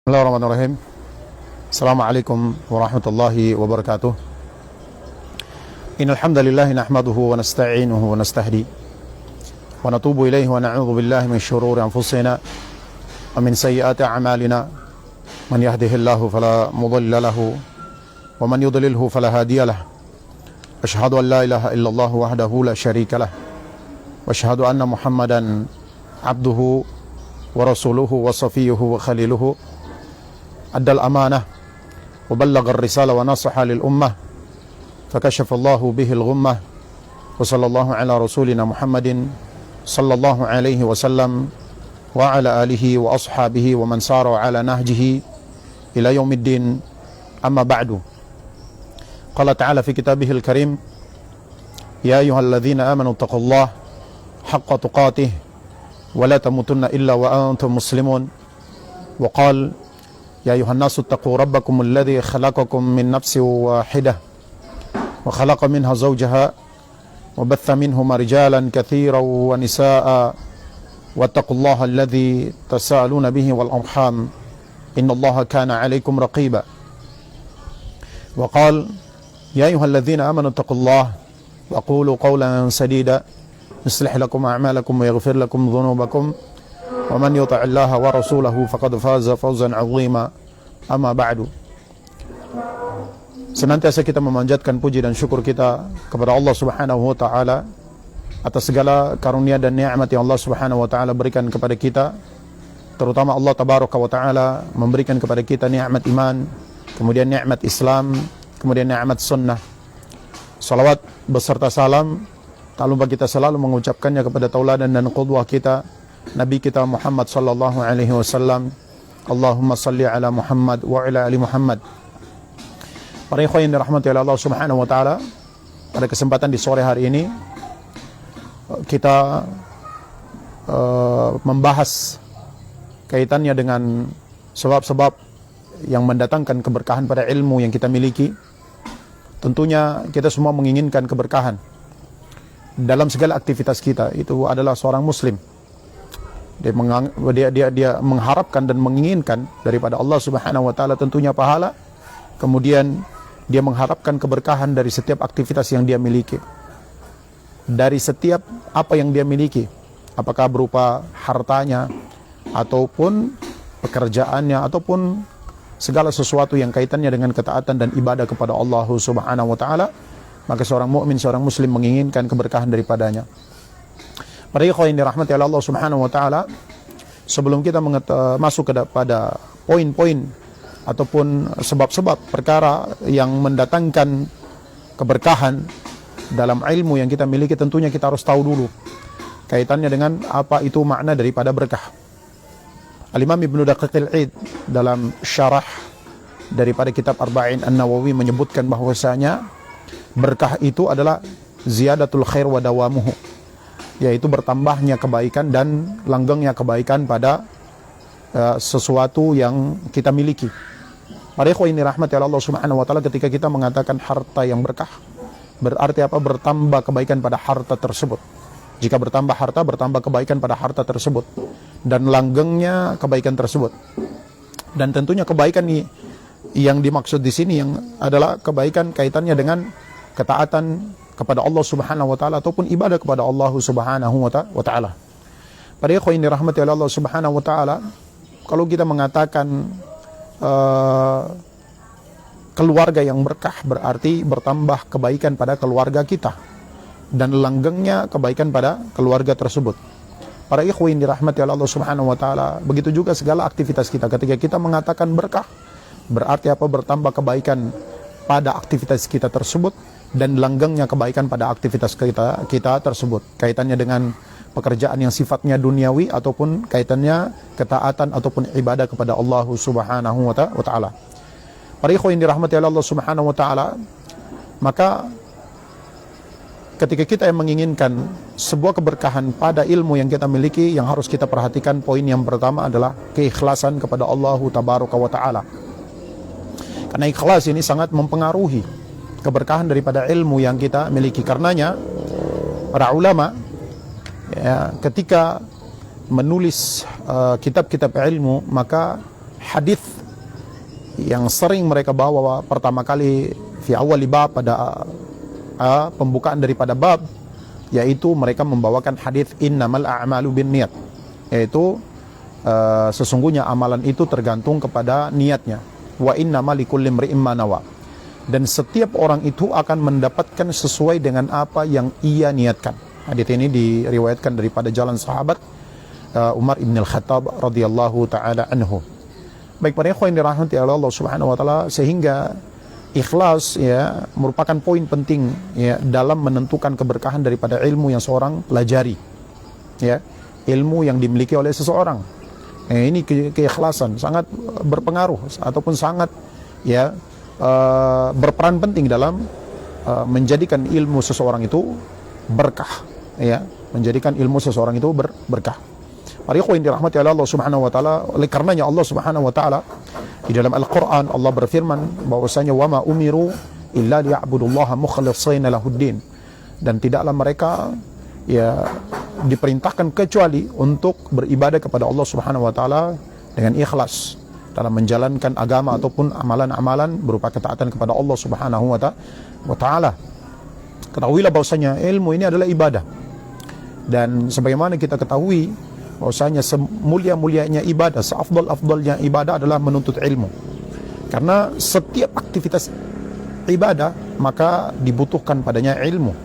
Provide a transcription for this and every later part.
Bismillahirrahmanirrahim. Assalamualaikum warahmatullahi wabarakatuh. Innal hamdalillah nahmaduhu wa nasta'inuhu wa nastahdi wa natubu ilaihi wa na'udzu billahi min shururi anfusina wa min sayyiati a'malina. Man yahdihillahu fala mudilla lahu wa man yudlilhu fala hadiya lahu. Asyhadu an la ilaha illallah wahdahu la syarika lah. Wa asyhadu anna Muhammadan abduhu wa rasuluhu wa safiyuhu wa khaliluhu. Addal amanah wa ballagha ar-risala wa nasaha lil ummah fakashafa Allahu bihi al-ghummah wa sallallahu ala rasulina Muhammadin sallallahu alaihi wasallam wa ala alihi wa ashabihi wa man sara ala nahjihi ila yaumiddin, amma ba'du. Qala ta'ala fi kitabihil karim, ya ayyuhalladzina amanu taqullaha haqqa tuqatih wa la tamutunna illa wa antum muslimun. Wa qala يا أيها الناس اتقوا ربكم الذي خلقكم من نفس واحدة وخلق منها زوجها وبث منهما رجالا كثيرا ونساء واتقوا الله الذي تساءلون به والأرحام إن الله كان عليكم رقيبا. وقال يا أيها الذين آمنوا اتقوا الله وقولوا قولا سديدا يصلح لكم أعمالكم ويغفر لكم ذنوبكم ومن يطع الله ورسوله فقد فاز فوزا عظيما, amma ba'du. Senantiasa kita memanjatkan puji dan syukur kita kepada Allah Subhanahu wa taala atas segala karunia dan nikmat yang Allah Subhanahu wa taala berikan kepada kita, terutama Allah Tabaraka wa taala memberikan kepada kita nikmat iman, kemudian nikmat Islam, kemudian nikmat sunnah. Salawat beserta salam tak lupa kita selalu mengucapkannya kepada tauladan dan qudwah kita, Nabi kita Muhammad sallallahu alaihi wasallam. Allahumma salli ala Muhammad wa ala ali Muhammad. Para ikhwan yang dirahmati oleh Allah Subhanahu wa taala, pada kesempatan di sore hari ini kita membahas kaitannya dengan sebab-sebab yang mendatangkan keberkahan pada ilmu yang kita miliki. Tentunya kita semua menginginkan keberkahan dalam segala aktivitas kita. Itu adalah seorang muslim. Dia mengharapkan dan menginginkan daripada Allah Subhanahu wa taala tentunya pahala. Kemudian dia mengharapkan keberkahan dari setiap aktivitas yang dia miliki, dari setiap apa yang dia miliki, apakah berupa hartanya ataupun pekerjaannya ataupun segala sesuatu yang kaitannya dengan ketaatan dan ibadah kepada Allah Subhanahu wa taala. Maka seorang mukmin, seorang muslim menginginkan keberkahan daripadanya. Para ikhwan yang dirahmati oleh Allah Subhanahu wa taala, sebelum kita masuk kepada poin-poin ataupun sebab-sebab perkara yang mendatangkan keberkahan dalam ilmu yang kita miliki, tentunya kita harus tahu dulu kaitannya dengan apa itu makna daripada berkah. Al-Imam Ibnu Daqiqil Id dalam syarah daripada kitab Arba'in An-Nawawi menyebutkan bahwasanya berkah itu adalah ziyadatul khair wa dawamuhu, yaitu bertambahnya kebaikan dan langgengnya kebaikan pada sesuatu yang kita miliki. Para ikhwan ini rahmati Allah Subhanahu wa taala, ketika kita mengatakan harta yang berkah, berarti apa? Bertambah kebaikan pada harta tersebut. Jika bertambah harta, bertambah kebaikan pada harta tersebut dan langgengnya kebaikan tersebut. Dan tentunya kebaikan yang dimaksud di sini yang adalah kebaikan kaitannya dengan ketaatan kepada Allah Subhanahu wa taala ataupun ibadah kepada Allah Subhanahu wa taala. Para ikhwan yang dirahmati oleh Allah Subhanahu wa taala, kalau kita mengatakan keluarga yang berkah, berarti bertambah kebaikan pada keluarga kita dan langgengnya kebaikan pada keluarga tersebut. Para ikhwan yang dirahmati oleh Allah Subhanahu wa taala, begitu juga segala aktivitas kita. Ketika kita mengatakan berkah, berarti apa? Bertambah kebaikan pada aktivitas kita tersebut dan langgengnya kebaikan pada aktivitas kita tersebut, kaitannya dengan pekerjaan yang sifatnya duniawi ataupun kaitannya ketaatan ataupun ibadah kepada Allah Subhanahu wa taala. Para ikhwan yang dirahmati oleh Allah Subhanahu wa taala, maka ketika kita yang menginginkan sebuah keberkahan pada ilmu yang kita miliki, yang harus kita perhatikan poin yang pertama adalah keikhlasan kepada Allah Tabaraka wa taala. Karena ikhlas ini sangat mempengaruhi keberkahan daripada ilmu yang kita miliki. Karenanya para ulama ketika menulis kitab-kitab ilmu, maka hadis yang sering mereka bawa pertama kali fi awal bab, pada pembukaan daripada bab, yaitu mereka membawakan hadis innamal a'malu binniyat, yaitu sesungguhnya amalan itu tergantung kepada niatnya, wa innamal likulli imri'in ma nawa, dan setiap orang itu akan mendapatkan sesuai dengan apa yang ia niatkan. Hadis ini diriwayatkan daripada jalan sahabat Umar ibn al-Khattab radhiyallahu taala anhu. Baik para ikhwan yang dirahmati Allah Subhanahu wa taala, sehingga ikhlas ya merupakan poin penting ya dalam menentukan keberkahan daripada ilmu yang seorang pelajari. Ya, ilmu yang dimiliki oleh seseorang. Ini keikhlasan sangat berpengaruh ataupun sangat ya berperan penting dalam menjadikan ilmu seseorang itu berkah, ya, menjadikan ilmu seseorang itu berkah. Para ikhwan yang dirahmati Allah Subhanahu wa taala, oleh karenanya Allah Subhanahu wa taala di dalam Al-Qur'an Allah berfirman bahwasanya wa ma umiru illa liya'budullaha mukhlishina lahuddin, dan tidaklah mereka ya diperintahkan kecuali untuk beribadah kepada Allah Subhanahu wa taala dengan ikhlas dalam menjalankan agama ataupun amalan-amalan berupa ketaatan kepada Allah Subhanahu wa taala. Ketahuilah bahwasanya ilmu ini adalah ibadah. Dan sebagaimana kita ketahui bahwasanya semulia-mulianya ibadah, seafdal-afdalnya ibadah adalah menuntut ilmu. Karena setiap aktivitas ibadah maka dibutuhkan padanya ilmu.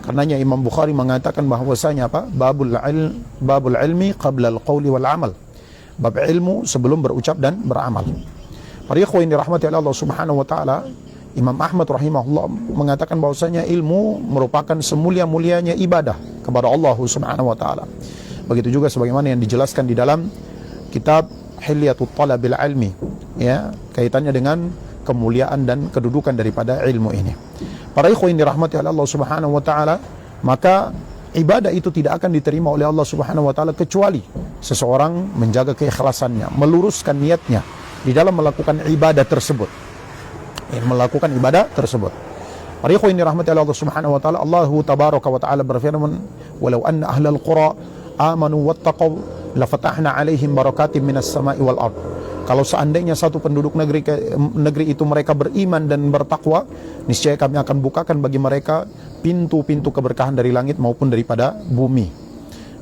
Karenanya Imam Bukhari mengatakan bahwasanya apa? Babul ilmi qabla al-qawli wal amal. Bab ilmu sebelum berucap dan beramal. Para ikhwan yang dirahmati Allah Subhanahu wa taala, Imam Ahmad rahimahullah mengatakan bahwasanya ilmu merupakan semulia-mulianya ibadah kepada Allah Subhanahu wa taala. Begitu juga sebagaimana yang dijelaskan di dalam kitab Hilyatut Talabil Ilmi, ya, kaitannya dengan kemuliaan dan kedudukan daripada ilmu ini. Para ikhwan yang dirahmati Allah Subhanahu wa taala, maka ibadah itu tidak akan diterima oleh Allah Subhanahu wa taala kecuali seseorang menjaga keikhlasannya, meluruskan niatnya di dalam melakukan ibadah tersebut. Melakukan ibadah tersebut. Para ikhwan yang dirahmati Allah Subhanahu wa taala, Allah tabaraka wa taala berfirman, "Walau anna ahlal qura amanu wattaqaw lafatahna 'alaihim barakatim minas sama'i wal ard." Kalau seandainya satu penduduk negeri itu mereka beriman dan bertakwa, niscaya kami akan bukakan bagi mereka pintu-pintu keberkahan dari langit maupun daripada bumi.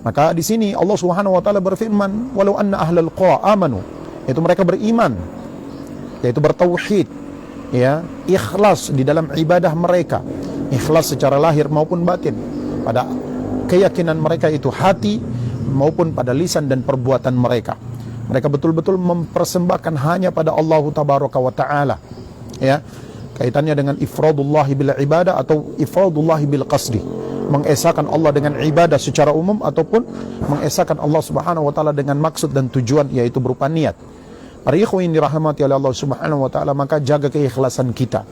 Maka di sini Allah Subhanahu wa taala berfirman, "Walau anna ahlal qura amanu," yaitu mereka beriman, yaitu bertauhid, ya, ikhlas di dalam ibadah mereka, ikhlas secara lahir maupun batin, pada keyakinan mereka itu hati maupun pada lisan dan perbuatan mereka. Mereka betul-betul mempersembahkan hanya pada Allah Tabaraka wa Ta'ala, ya, kaitannya dengan ifradullahi bil ibadah atau ifradullahi bil qasdi, mengesahkan Allah dengan ibadah secara umum ataupun mengesahkan Allah Subhanahu wa taala dengan maksud dan tujuan, yaitu berupa niat. Para ikhwan yang dirahmati oleh Allah Subhanahu wa taala, maka jaga keikhlasan kita.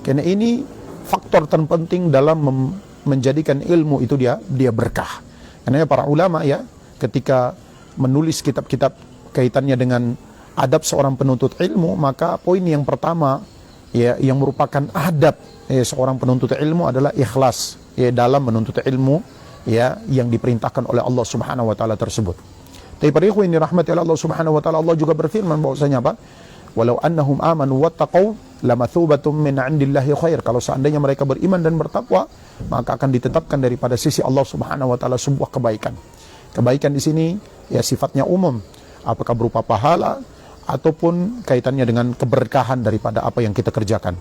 Karena ini faktor terpenting dalam menjadikan ilmu itu dia berkah. Karena para ulama ya ketika menulis kitab-kitab kaitannya dengan adab seorang penuntut ilmu, maka poin yang pertama ya yang merupakan adab seorang penuntut ilmu adalah ikhlas ya dalam menuntut ilmu ya yang diperintahkan oleh Allah Subhanahu wa taala tersebut. Tapi para ikhwan yang dirahmati Allah Subhanahu wa taala, Allah juga berfirman bahwasanya apa? Walau annahum amanu wattaqau lamathubatum min 'indillahi khair. Kalau seandainya mereka beriman dan bertakwa, maka akan ditetapkan daripada sisi Allah Subhanahu wa taala sebuah kebaikan. Kebaikan di sini ya sifatnya umum, apakah berupa pahala ataupun kaitannya dengan keberkahan daripada apa yang kita kerjakan.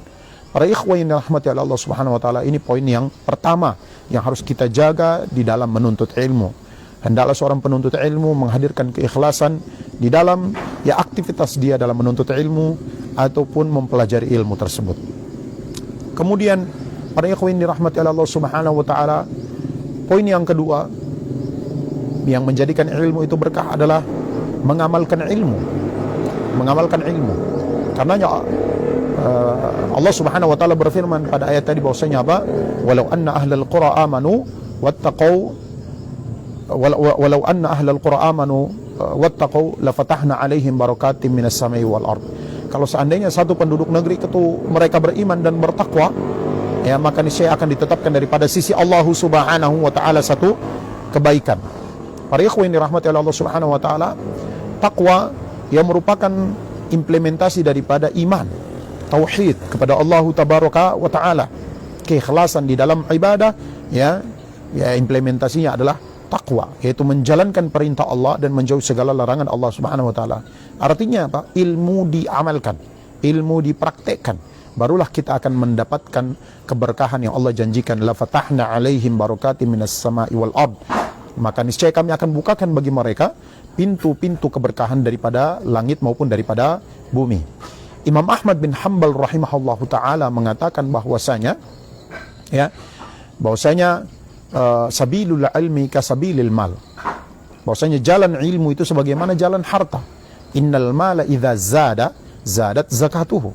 Para ikhwan yang dirahmati Allah Subhanahu wa taala, ini poin yang pertama yang harus kita jaga di dalam menuntut ilmu. Hendaklah seorang penuntut ilmu menghadirkan keikhlasan di dalam ya aktivitas dia dalam menuntut ilmu ataupun mempelajari ilmu tersebut. Kemudian para ikhwan dirahmati Allah Subhanahu wa taala, poin yang kedua yang menjadikan ilmu itu berkah adalah mengamalkan ilmu. Mengamalkan ilmu. Karenanya Allah Subhanahu wa taala berfirman pada ayat tadi bahwasanya apa? Walau anna ahlal qura amanu wattaqau walau anna ahlal qura amanu wattaqau lafatahna 'alaihim barakatim minas sama'i wal ard. Kalau seandainya satu penduduk negeri itu mereka beriman dan bertakwa, ya maka niscaya akan ditetapkan daripada sisi Allah Subhanahu wa taala satu kebaikan. Para ikhwan dirahmati Allah Subhanahu wa taala, takwa yang merupakan implementasi daripada iman, tauhid kepada Allah Tabaraka wa Ta'ala, keikhlasan di dalam ibadah, ya implementasinya adalah takwa, yaitu menjalankan perintah Allah dan menjauhi segala larangan Allah Subhanahu wa Ta'ala. Artinya apa? Ilmu diamalkan, ilmu dipraktekkan, barulah kita akan mendapatkan keberkahan yang Allah janjikan. La fatahna alaihim barakatim minas sama'i wal ard. Maka niscaya kami akan bukakan bagi mereka pintu-pintu keberkahan daripada langit maupun daripada bumi. Imam Ahmad bin Hanbal rahimahullahu taala mengatakan bahwasanya sabilul ilmi kasabilil mal. Bahwasanya jalan ilmu itu sebagaimana jalan harta. Innal mala idza zadat zakatuhu.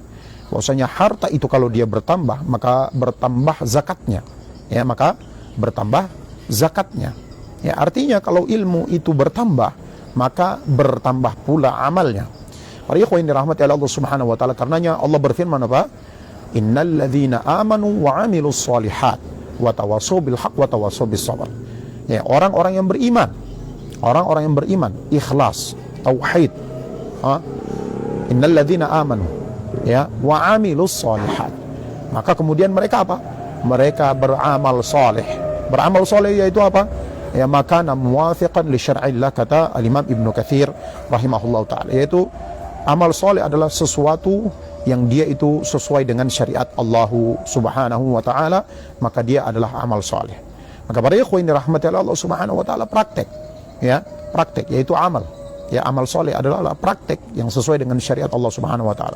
Bahwasanya harta itu kalau dia bertambah, maka bertambah zakatnya. Ya, maka bertambah zakatnya. Ya, artinya kalau ilmu itu bertambah, maka bertambah pula amalnya. Para ikhwan yang dirahmati Allah Subhanahu wa taala, karenanya Allah berfirman apa? Innal ladzina amanu wa 'amilus shalihat wa tawassaw bil haqq wa tawassaw bis sabr. Ya, orang-orang yang beriman, orang-orang yang beriman, ikhlas, tauhid. Innal ladzina amanu, ya, wa 'amilus shalihat. Maka kemudian mereka apa? Mereka beramal saleh. Beramal saleh yaitu apa? Ya, makana muwafiqan li syar'illah, kata al-Imam Ibnu Katsir rahimahullahu taala, yaitu amal saleh adalah sesuatu yang dia itu sesuai dengan syariat Allah Subhanahu wa taala, maka dia adalah amal saleh. Maka para ikhwan dirahmati Allah Subhanahu wa taala, praktek, ya, praktek yaitu amal. Ya, amal saleh adalah praktek yang sesuai dengan syariat Allah Subhanahu wa taala.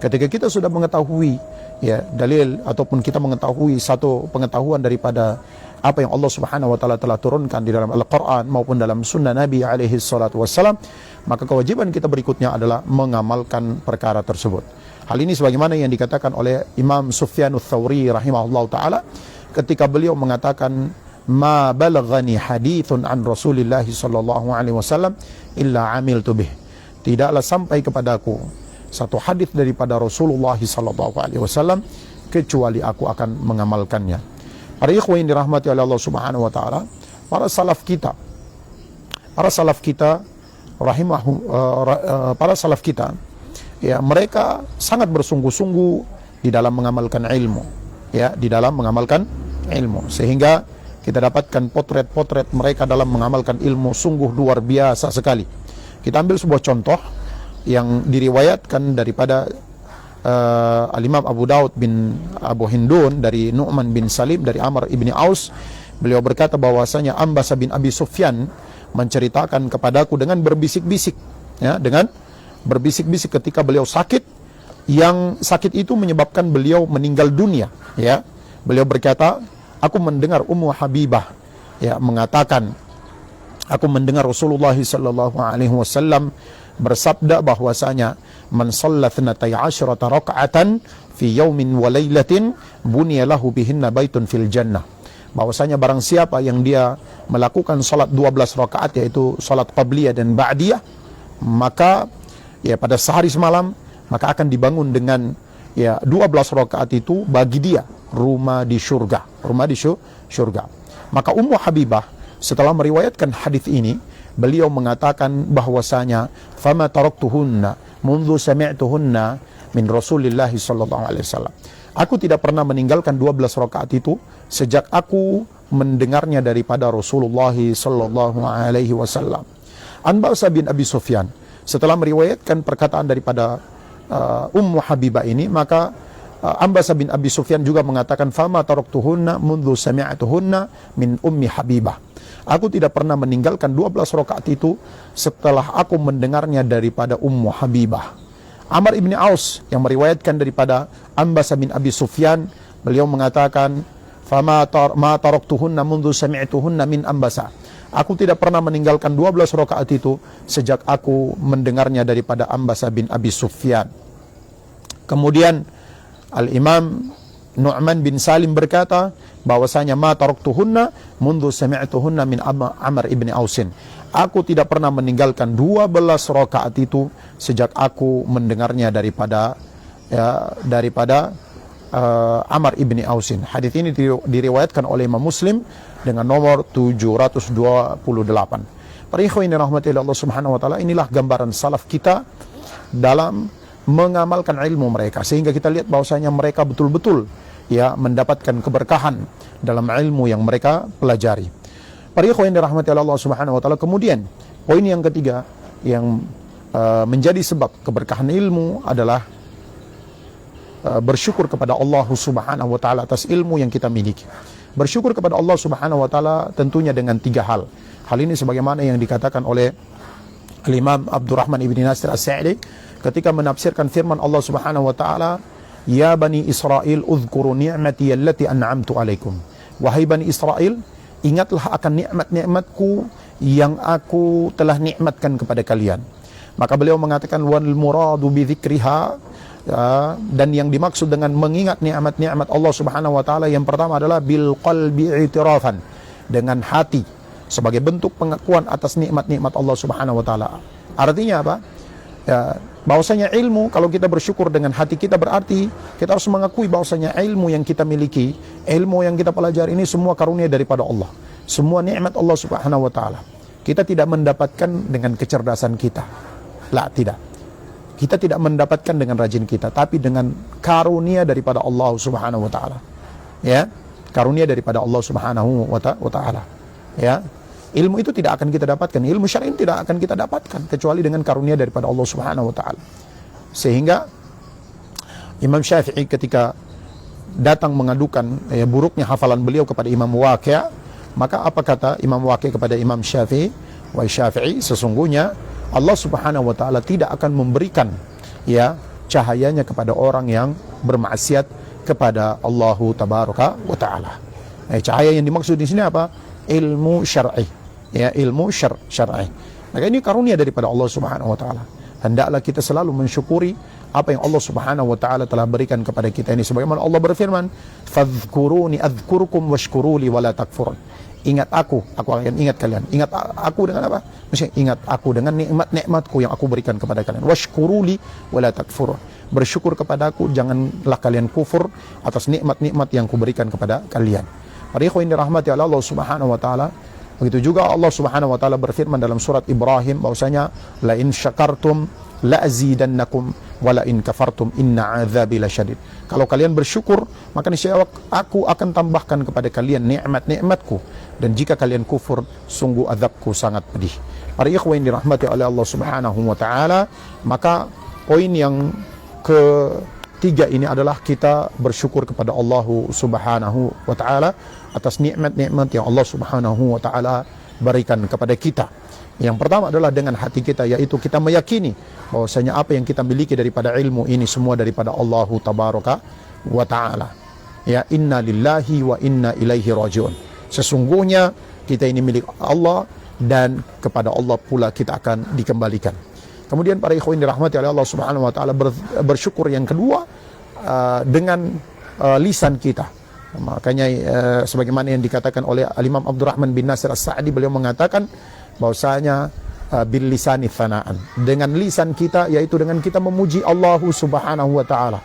Ketika kita sudah mengetahui, ya, dalil ataupun kita mengetahui satu pengetahuan daripada apa yang Allah Subhanahu wa taala telah turunkan di dalam Al-Qur'an maupun dalam sunnah Nabi alaihi salatu wassalam, maka kewajiban kita berikutnya adalah mengamalkan perkara tersebut. Hal ini sebagaimana yang dikatakan oleh Imam Sufyanus Tsauri rahimahullahu taala ketika beliau mengatakan, ma balaghani hadithun an Rasulillah sallallahu alaihi wasallam illa amiltu bih. Tidaklah sampai kepadaku satu hadis daripada Rasulullah sallallahu alaihi wasallam kecuali aku akan mengamalkannya. Para ikhwan yang dirahmati oleh Allah Subhanahu wa taala, para salaf kita para salaf kita, ya, mereka sangat bersungguh-sungguh di dalam mengamalkan ilmu, ya, di dalam mengamalkan ilmu, sehingga kita dapatkan potret-potret mereka dalam mengamalkan ilmu sungguh luar biasa sekali. Kita ambil sebuah contoh yang diriwayatkan daripada Al-Imam Abu Daud bin Abu Hindun dari Nu'man bin Salim dari Amr ibni Aus. Beliau berkata bahwasanya Ambasa bin Abi Sufyan menceritakan kepadaku dengan berbisik-bisik, ya, dengan berbisik-bisik ketika beliau sakit, yang sakit itu menyebabkan beliau meninggal dunia, ya. Beliau berkata, aku mendengar Ummu Habibah, ya, mengatakan, aku mendengar Rasulullah sallallahu alaihi wasallam bersabda bahwasanya man shalla 12 raka'atan fi yaumin wa lailatin buniya lahu bihinna baitun fil jannah. Bahwasanya barang siapa yang dia melakukan salat 12 rakaat, yaitu salat qabliyah dan ba'diyah, maka ya pada sehari semalam, maka akan dibangun dengan, ya, 12 rakaat itu bagi dia rumah di surga, rumah di surga. Maka Ummu Habibah setelah meriwayatkan hadis ini, beliau mengatakan bahwasanya fama taraktuhunna mundu sami'tuhunna min Rasulillah sallallahu alaihi wasallam. Aku tidak pernah meninggalkan 12 rakaat itu sejak aku mendengarnya daripada Rasulullah sallallahu alaihi wasallam. Ambasa bin Abi Sufyan setelah meriwayatkan perkataan daripada Ummu Habibah ini, maka Ambasa bin Abi Sufyan juga mengatakan fama taraktuhunna mundu sami'tuhunna min Ummi Habibah. Aku tidak pernah meninggalkan 12 rakaat itu setelah aku mendengarnya daripada Ummu Habibah. Amr ibni Aus yang meriwayatkan daripada Ambasa bin Abi Sufyan, beliau mengatakan, "Fama taraktuhunna mundu sami'tuhunna min Ambasa." Aku tidak pernah meninggalkan 12 rakaat itu sejak aku mendengarnya daripada Ambasa bin Abi Sufyan. Kemudian Al-Imam Nu'man bin Salim berkata bahwasanya ma taraktuhunna mundu sami'tuhunna min Amr ibni Ausin. Aku tidak pernah meninggalkan 12 rakaat itu sejak aku mendengarnya daripada Amr ibni Ausin. Hadis ini diriwayatkan oleh Imam Muslim dengan nomor 728. Para ikhwan yang dirahmati Allah Subhanahu wa taala, inilah gambaran salaf kita dalam mengamalkan ilmu mereka, sehingga kita lihat bahwasanya mereka betul-betul ya mendapatkan keberkahan dalam ilmu yang mereka pelajari. Para ikhwan yang dirahmati Allah Subhanahu wa taala, kemudian poin yang ketiga yang menjadi sebab keberkahan ilmu adalah bersyukur kepada Allah Subhanahu wa taala atas ilmu yang kita miliki. Bersyukur kepada Allah Subhanahu wa taala tentunya dengan 3 hal. Hal ini sebagaimana yang dikatakan oleh Al-Imam Abdurrahman ibn Nasir As-Sa'di ketika menafsirkan firman Allah Subhanahu wa taala, "Ya Bani Israel, uzkuru ni'mati allati an'amtu alaikum." Wahai Bani Israel, ingatlah akan nikmat-nikmatku yang aku telah nikmatkan kepada kalian. Maka beliau mengatakan, wal muradu bi dzikriha, dan yang dimaksud dengan mengingat nikmat-nikmat Allah Subhanahu wa taala yang pertama adalah bil qalbi i'tirafan, dengan hati sebagai bentuk pengakuan atas nikmat-nikmat Allah Subhanahu wa taala. Artinya apa? Ya, bahwasanya ilmu, kalau kita bersyukur dengan hati kita, berarti kita harus mengakui bahwasanya ilmu yang kita miliki, ilmu yang kita pelajari ini semua karunia daripada Allah. Semua nikmat Allah Subhanahu wa taala. Kita tidak mendapatkan dengan kecerdasan kita. La, tidak. Kita tidak mendapatkan dengan rajin kita, tapi dengan karunia daripada Allah Subhanahu wa taala. Ya, karunia daripada Allah Subhanahu wa taala. Ya. Ilmu itu tidak akan kita dapatkan, ilmu syar'i tidak akan kita dapatkan kecuali dengan karunia daripada Allah Subhanahu wa taala. Sehingga Imam Syafi'i ketika datang mengadukan buruknya hafalan beliau kepada Imam Waqi', maka apa kata Imam Waqi' kepada Imam Syafi'i? Wahai Syafi'i, sesungguhnya Allah Subhanahu wa taala tidak akan memberikan ya cahayanya kepada orang yang bermaksiat kepada Allah Tabaraka wa taala. Cahaya yang dimaksud di sini apa? Ilmu syar'i. Ya, ilmu syar'i. Maka ini karunia daripada Allah Subhanahu wa taala. Hendaklah kita selalu mensyukuri apa yang Allah Subhanahu wa taala telah berikan kepada kita ini. Sebagaimana Allah berfirman, "Fadhkuruni adzkurkum washkuruli wala takfurun." Ingat aku akan ingat kalian. Ingat aku dengan apa? Maksudnya ingat aku dengan nikmat-nikmatku yang aku berikan kepada kalian. Washkuruli wala takfurun. Bersyukur kepadaku, janganlah kalian kufur atas nikmat-nikmat yang kuberikan kepada kalian. Para ikhwan yang dirahmati Allah Subhanahu wa taala, begitu juga Allah Subhanahu wa taala berfirman dalam surat Ibrahim bahwasanya la in syakartum la azidannakum wa la in kafartum inna adzabi lasyadid. Kalau kalian bersyukur, maka niscaya aku akan tambahkan kepada kalian nikmat-nikmatku, dan jika kalian kufur, sungguh azabku sangat pedih. Para ikhwan yang dirahmati oleh Allah Subhanahu wa taala, maka poin yang ketiga ini adalah kita bersyukur kepada Allah Subhanahu wa taala atas nikmat-nikmat yang Allah Subhanahu wa taala berikan kepada kita. Yang pertama adalah dengan hati kita, yaitu kita meyakini bahwasanya apa yang kita miliki daripada ilmu ini semua daripada Allah Tabaraka wa taala. Ya, inna lillahi wa inna ilaihi rajiun. Sesungguhnya kita ini milik Allah dan kepada Allah pula kita akan dikembalikan. Kemudian para ikhwan dirahmati oleh Allah Subhanahu wa taala, bersyukur yang kedua dengan lisan kita. Makanya sebagaimana yang dikatakan oleh Al-Imam Abdurrahman bin Nasir As-Sa'di, beliau mengatakan bahwasanya bil lisani thanaan, dengan lisan kita, yaitu dengan kita memuji Allah Subhanahu wa taala.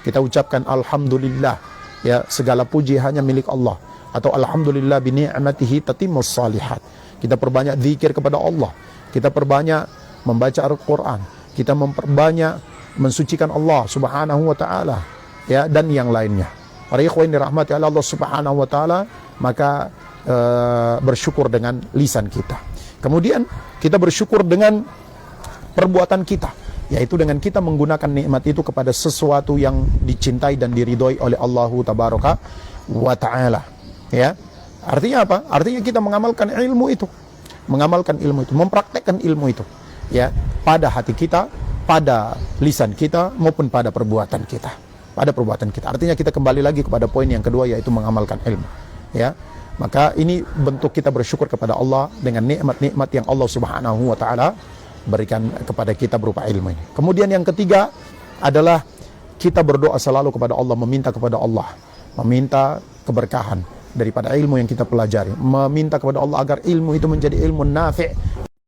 Kita ucapkan alhamdulillah, ya segala puji hanya milik Allah, atau alhamdulillah bi ni'matihi tatimmus shalihat. Kita perbanyak zikir kepada Allah, kita perbanyak membaca Al-Qur'an, kita memperbanyak mensucikan Allah Subhanahu wa taala, ya, dan yang lainnya. Para ikhwan dirahmati Allah Subhanahu wa taala, maka bersyukur dengan lisan kita. Kemudian kita bersyukur dengan perbuatan kita, yaitu dengan kita menggunakan nikmat itu kepada sesuatu yang dicintai dan diridhoi oleh Allah Tabaraka wa taala. Ya. Artinya apa? Artinya kita mengamalkan ilmu itu. Mengamalkan ilmu itu, mempraktekkan ilmu itu, ya, pada hati kita, pada lisan kita, maupun pada perbuatan kita. Pada perbuatan kita. Artinya kita kembali lagi kepada poin yang kedua, yaitu mengamalkan ilmu. Ya. Maka ini bentuk kita bersyukur kepada Allah dengan nikmat-nikmat yang Allah Subhanahu wa taala berikan kepada kita berupa ilmu ini. Kemudian yang ketiga adalah kita berdoa selalu kepada Allah, meminta kepada Allah, meminta keberkahan daripada ilmu yang kita pelajari, meminta kepada Allah agar ilmu itu menjadi ilmu nafi'.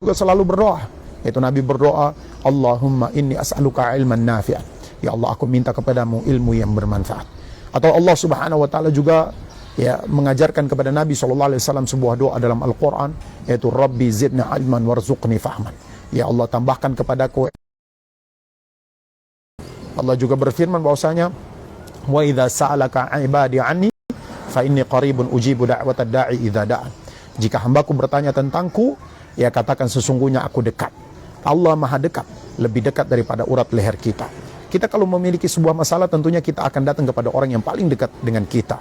Juga selalu berdoa, yaitu Nabi berdoa, Allahumma inni as'aluka ilman nafi'an. Ya Allah, aku minta kepadamu ilmu yang bermanfaat. Atau Allah Subhanahu wa taala juga ya mengajarkan kepada Nabi SAW sebuah doa dalam Al-Quran, yaitu Rabbi zidna ilman warzuqni fahman. Ya Allah, tambahkan kepadaku Allah juga berfirman bahwasanya wa idza sa'alaka 'ibadi 'anni fa inni qaribun ujibu da'watad da'i idza da'an. Jika hambaku bertanya tentangku, ya katakan sesungguhnya aku dekat. Allah maha dekat, lebih dekat daripada urat leher kita. Kita kalau memiliki sebuah masalah, tentunya kita akan datang kepada orang yang paling dekat dengan kita,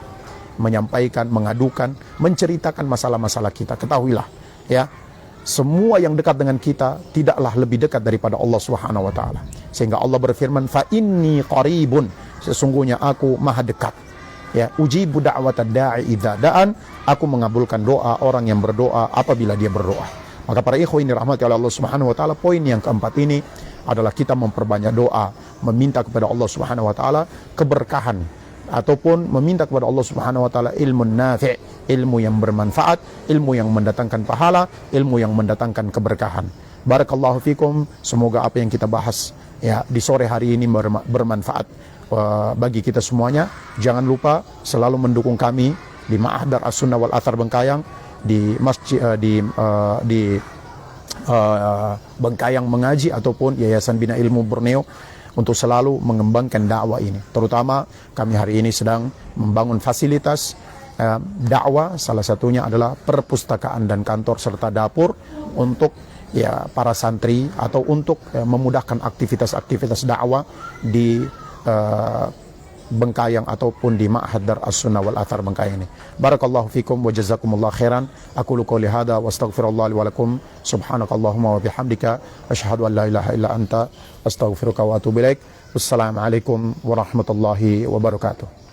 menyampaikan, mengadukan, menceritakan masalah-masalah kita. Ketahuilah, ya, semua yang dekat dengan kita tidaklah lebih dekat daripada Allah Subhanahu wa taala. Sehingga Allah berfirman, fa inni qaribun, sesungguhnya aku maha dekat. Ya, ujibu da'watad da'i idza da'an, aku mengabulkan doa orang yang berdoa apabila dia berdoa. Maka para ikhwan ini rahmati oleh Allah Subhanahu wa taala, poin yang keempat ini adalah kita memperbanyak doa, meminta kepada Allah Subhanahu wa taala keberkahan, ataupun meminta kepada Allah Subhanahu wa taala ilmu nafi', ilmu yang bermanfaat, ilmu yang mendatangkan pahala, ilmu yang mendatangkan keberkahan. Barakallahu fikum, semoga apa yang kita bahas ya di sore hari ini bermanfaat bagi kita semuanya. Jangan lupa selalu mendukung kami di Ma'had Darus Sunnah wal Athar Bengkayang, di masjid di Bengkayang Mengaji ataupun Yayasan Bina Ilmu Borneo, untuk selalu mengembangkan dakwah ini. Terutama kami hari ini sedang membangun fasilitas dakwah, salah satunya adalah perpustakaan dan kantor serta dapur untuk ya para santri, atau untuk memudahkan aktivitas-aktivitas dakwah di Bengkayang ataupun di Ma'had Darus Sunnah wal Athar Bengkayang ini. Barakallahu fikum wa jazakumullah khairan. Aqulu qouli hadza wa astaghfirullah li wa lakum. Subhanakallahumma wa bihamdika asyhadu an la ilaha illa anta astaghfiruka wa atubu ilaik. Wassalamu alaikum warahmatullahi wabarakatuh.